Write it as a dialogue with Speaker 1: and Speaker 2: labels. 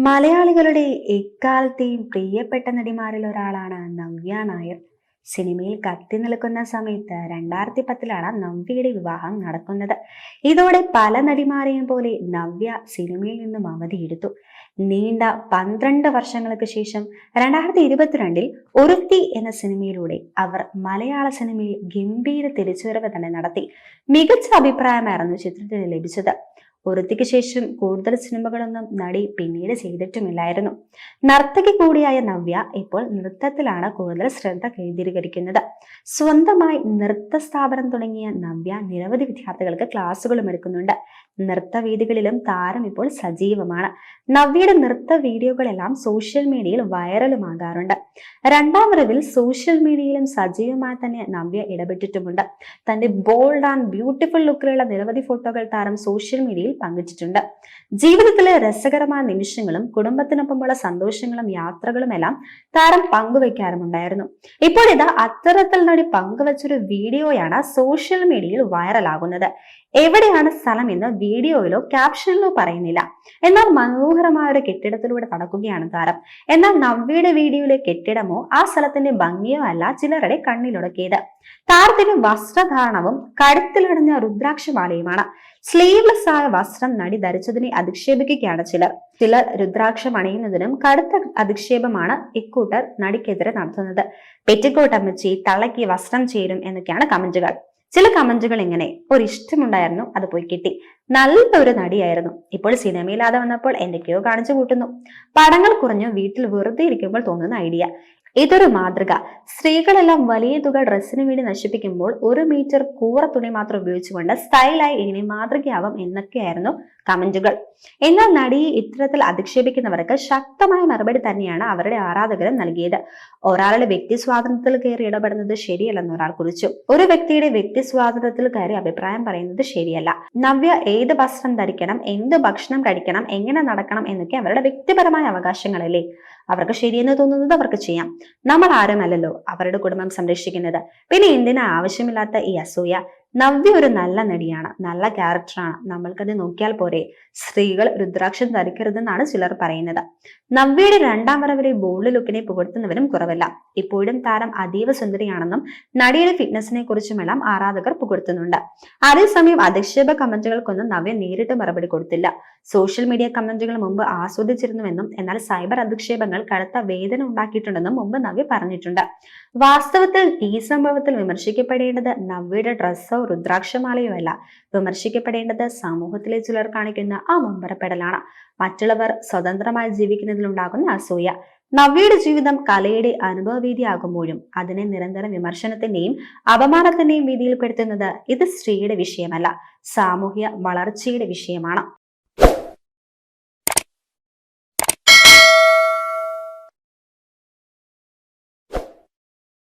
Speaker 1: മലയാളികളുടെ എക്കാലത്തെയും പ്രിയപ്പെട്ട നടിമാരിൽ ഒരാളാണ് നവ്യ നായർ. സിനിമയിൽ കത്തി നിൽക്കുന്ന സമയത്ത് 2010 നവ്യയുടെ വിവാഹം നടക്കുന്നത്. ഇതോടെ പല നടിമാരെയും പോലെ നവ്യ സിനിമയിൽ നിന്നും അവധിയെടുത്തു. നീണ്ട 12 വർഷങ്ങൾക്ക് ശേഷം 2022 ഒരുത്തി എന്ന സിനിമയിലൂടെ അവർ മലയാള സിനിമയിൽ ഗംഭീര തിരിച്ചുവരവ് തന്നെ നടത്തി. മികച്ച അഭിപ്രായമായിരുന്നു ചിത്രത്തിന് ലഭിച്ചത്. ഒരുത്തിക്ക് ശേഷം കൂടുതൽ സിനിമകളൊന്നും നടി പിന്നീട് ചെയ്തിട്ടുമില്ലായിരുന്നു. നർത്തകി കൂടിയായ നവ്യ ഇപ്പോൾ നൃത്തത്തിലാണ് കൂടുതൽ ശ്രദ്ധ കേന്ദ്രീകരിക്കുന്നത്. സ്വന്തമായി നൃത്ത സ്ഥാപനം തുടങ്ങിയ നവ്യ നിരവധി വിദ്യാർത്ഥികൾക്ക് ക്ലാസുകളും എടുക്കുന്നുണ്ട്. നൃത്തവേദികളിലും താരം ഇപ്പോൾ സജീവമാണ്. നവ്യയുടെ നൃത്ത വീഡിയോകളെല്ലാം സോഷ്യൽ മീഡിയയിൽ വൈറലുമാകാറുണ്ട്. രണ്ടാം വരവിൽ സോഷ്യൽ മീഡിയയിലും സജീവമായി തന്നെ നവ്യ ഇടപെട്ടിട്ടുമുണ്ട്. തന്റെ ബോൾഡ് ആൻഡ് ബ്യൂട്ടിഫുൾ ലുക്കിലുള്ള നിരവധി ഫോട്ടോകൾ താരം സോഷ്യൽ മീഡിയയിൽ പങ്കിട്ടിട്ടുണ്ട്. ജീവിതത്തിലെ രസകരമായ നിമിഷങ്ങളും കുടുംബത്തിനൊപ്പമുള്ള സന്തോഷങ്ങളും യാത്രകളും എല്ലാം താരം പങ്കുവയ്ക്കാറുമുണ്ടായിരുന്നു. ഇപ്പോൾ ഇത് അത്തരത്തിൽ നടി പങ്കുവച്ചൊരു വീഡിയോയാണ് സോഷ്യൽ മീഡിയയിൽ വൈറലാകുന്നത്. എവിടെയാണ് സ്ഥലം എന്ന് വീഡിയോയിലോ ക്യാപ്ഷനിലോ പറയുന്നില്ല. എന്നാൽ മനോഹരമായ ഒരു കെട്ടിടത്തിലൂടെ നടക്കുകയാണ് താരം. എന്നാൽ നവ്യയുടെ വീഡിയോയിലെ കെട്ടിടമോ ആ സ്ഥലത്തിന്റെ ഭംഗിയോ അല്ല ചിലരുടെ കണ്ണിലുടക്കിയത്. താരത്തിന്റെ വസ്ത്രധാരണവും കഴുത്തിലടഞ്ഞ രുദ്രാക്ഷമാലയുമാണ്. സ്ലീവ്ലെസ് ആയ വസ്ത്രം നടി ധരിച്ചതിനെ അധിക്ഷേപിക്കുകയാണ് ചിലർ രുദ്രാക്ഷം അണിയുന്നതിനും കടുത്ത അധിക്ഷേപമാണ് ഇക്കൂട്ടർ നടിക്കെതിരെ നടത്തുന്നത്. പെറ്റിക്കോട്ട് അമ്മച്ചി, തള്ളയ്ക്ക് വസ്ത്രം ചേരും എന്നൊക്കെയാണ് കമന്റുകൾ. ചില കമന്റുകൾ ഇങ്ങനെ: ഒരു ഇഷ്ടമുണ്ടായിരുന്നു, അത് പോയി കിട്ടി, നല്ലൊരു നടിയായിരുന്നു, ഇപ്പോൾ സിനിമയില്ലാതെ വന്നപ്പോൾ എന്തൊക്കെയോ കാണിച്ചു കൂട്ടുന്നു, പടങ്ങൾ കുറഞ്ഞു, വീട്ടിൽ വെറുതെ ഇരിക്കുമ്പോൾ തോന്നുന്ന ഐഡിയ, ഇതൊരു മാതൃക, സ്ത്രീകളെല്ലാം വലിയ തുക ഡ്രസ്സിന് വേണ്ടി നശിപ്പിക്കുമ്പോൾ 1 മീറ്റർ കൂറ തുണി മാത്രം ഉപയോഗിച്ചുകൊണ്ട് സ്റ്റൈലായി ഇങ്ങനെ മാതൃകയാവും എന്നൊക്കെയായിരുന്നു കമന്റുകൾ. എന്നാൽ നടിയെ ഇത്തരത്തിൽ അധിക്ഷേപിക്കുന്നവർക്ക് ശക്തമായ മറുപടി തന്നെയാണ് അവരുടെ ആരാധകരും നൽകിയത്. ഒരാളുടെ വ്യക്തി സ്വാതന്ത്ര്യത്തിൽ കയറി ഇടപെടുന്നത് ശരിയല്ലെന്ന് ഒരാൾ കുറിച്ചു. ഒരു വ്യക്തിയുടെ വ്യക്തി സ്വാതന്ത്ര്യത്തിൽ കയറി അഭിപ്രായം പറയുന്നത് ശരിയല്ല. നവ്യ ഏത് വസ്ത്രം ധരിക്കണം, എന്ത് ഭക്ഷണം കഴിക്കണം, എങ്ങനെ നടക്കണം എന്നൊക്കെ അവരുടെ വ്യക്തിപരമായ അവകാശങ്ങളല്ലേ. അവർക്ക് ശരിയെന്ന് തോന്നുന്നത് അവർക്ക് ചെയ്യാം. നമ്മൾ ആരുമല്ലല്ലോ അവരുടെ കുടുംബം സംരക്ഷിക്കുന്നത്. പിന്നെ എന്തിനാ ആവശ്യമില്ലാത്ത ഈ അസൂയ? നവ്യ ഒരു നല്ല നടിയാണ്, നല്ല ക്യാരക്ടറാണ്, നമ്മൾക്കത് നോക്കിയാൽ പോരെ. സ്ത്രീകൾ രുദ്രാക്ഷം ധരിക്കരുതെന്നാണ് ചിലർ പറയുന്നത്. നവ്യയുടെ രണ്ടാം വരവിലെ ബോൾഡ് ലുക്കിനെ പുകഴ്ത്തുന്നവരും കുറവല്ല. ഇപ്പോഴും താരം അതീവ സുന്ദരിയാണെന്നും നടിയുടെ ഫിറ്റ്നസിനെ കുറിച്ചുമെല്ലാം ആരാധകർ പുകഴ്ത്തുന്നുണ്ട്. അതേസമയം അധിക്ഷേപ കമന്റുകൾക്കൊന്നും നവ്യ നേരിട്ട് മറുപടി കൊടുത്തില്ല. സോഷ്യൽ മീഡിയ കമന്റുകൾ മുമ്പ് ആസ്വദിച്ചിരുന്നുവെന്നും എന്നാൽ സൈബർ അധിക്ഷേപങ്ങൾ കടുത്ത വേദന ഉണ്ടാക്കിയിട്ടുണ്ടെന്നും മുമ്പ് നവ്യ പറഞ്ഞിട്ടുണ്ട്. വാസ്തവത്തിൽ ഈ സംഭവത്തിൽ വിമർശിക്കപ്പെടേണ്ടത് നവ്യയുടെ ഡ്രസ്സോ രുദ്രാക്ഷമാലയോ അല്ല. വിമർശിക്കപ്പെടേണ്ടത് സമൂഹത്തിലെ ചിലർ കാണിക്കുന്ന ആ മുമ്പരപ്പെടലാണ്. മറ്റുള്ളവർ സ്വതന്ത്രമായി ജീവിക്കുന്നതിലുണ്ടാകുന്ന അസൂയ. നവ്യയുടെ ജീവിതം കലയുടെ അനുഭവവേദിയാകുമ്പോഴും അതിനെ നിരന്തരം വിമർശനത്തിന്റെയും അപമാനത്തിന്റെയും രീതിയിൽപ്പെടുത്തുന്നത് ഇത് സ്ത്രീയുടെ വിഷയമല്ല, സാമൂഹ്യ വളർച്ചയുടെ വിഷയമാണ്.